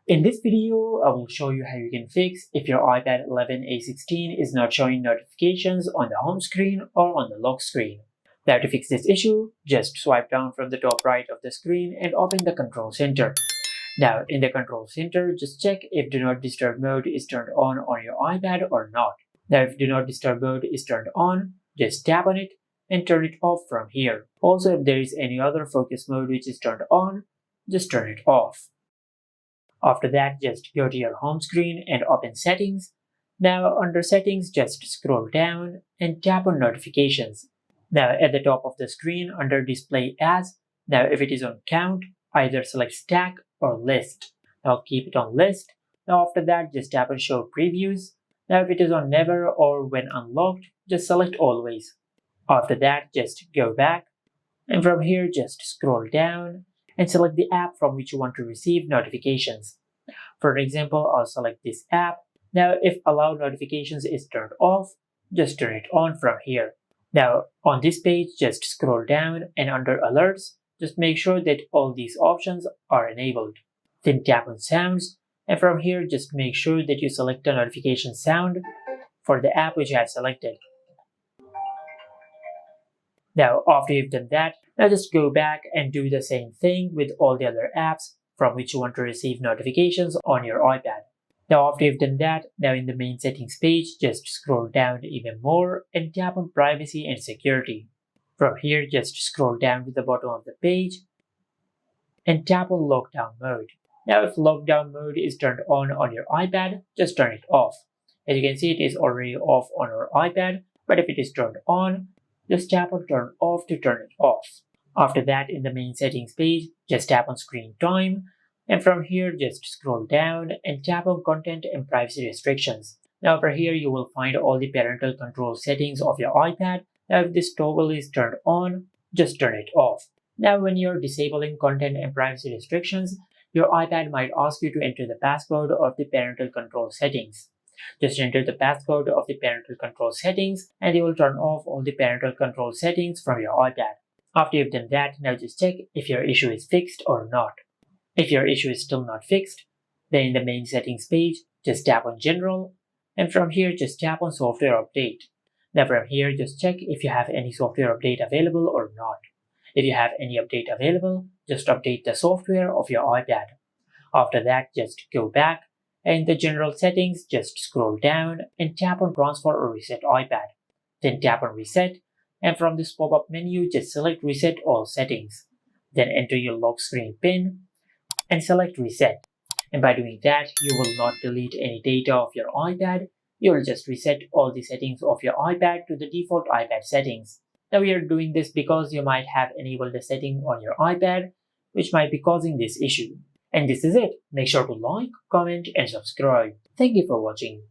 In this video, I will show you how you can fix if your iPad 11A16 is not showing notifications on the home screen or on the lock screen. Now to fix this issue, just swipe down from the top right of the screen and open the control center. Now in the control center, just check if Do Not Disturb mode is turned on your iPad or not. Now if Do Not Disturb mode is turned on, just tap on it and turn it off from here. Also, if there is any other focus mode which is turned on, just turn it off. After that, just go to your home screen and open Settings. Now under Settings, just scroll down and tap on Notifications. Now at the top of the screen under Display As, now if it is on Count, either select Stack or List. Now keep it on List. Now after that, just tap on Show Previews. Now if it is on Never or When Unlocked, just select Always. After that, just go back. And from here, just scroll down and select the app from which you want to receive notifications. For example, I'll select this app. Now, if Allow Notifications is turned off, just turn it on from here. Now, on this page, just scroll down and under Alerts, just make sure that all these options are enabled. Then tap on Sounds, and from here, just make sure that you select the notification sound for the app which you have selected. Now, after you've done that, now just go back and do the same thing with all the other apps from which you want to receive notifications on your iPad. Now, after you've done that, now in the main settings page, just scroll down even more and tap on Privacy and Security. From here, just scroll down to the bottom of the page and tap on Lockdown Mode. Now, if Lockdown Mode is turned on your iPad, just turn it off. As you can see, it is already off on your iPad, but if it is turned on, just tap on Turn Off to turn it off. After that, in the main settings page, just tap on Screen Time, and from here just scroll down and tap on Content and Privacy Restrictions. Now over here you will find all the parental control settings of your iPad. Now if this toggle is turned on, just turn it off. Now when you're disabling content and privacy restrictions, your iPad might ask you to enter the passcode of the parental control settings. Just enter the passcode of the parental control settings and you will turn off all the parental control settings from your iPad. After you've done that, now just check if your issue is fixed or not. If your issue is still not fixed, then in the main settings page, just tap on General, and from here just tap on Software Update. Now from here, just check if you have any software update available or not. If you have any update available, just update the software of your iPad. After that, just go back, and in the General Settings, just scroll down and tap on Transfer or Reset iPad. Then tap on Reset, and from this pop-up menu, just select Reset All Settings. Then enter your lock screen PIN and select Reset. And by doing that, you will not delete any data of your iPad. You will just reset all the settings of your iPad to the default iPad settings. Now we are doing this because you might have enabled a setting on your iPad which might be causing this issue. And this is it. Make sure to like, comment and subscribe. Thank you for watching.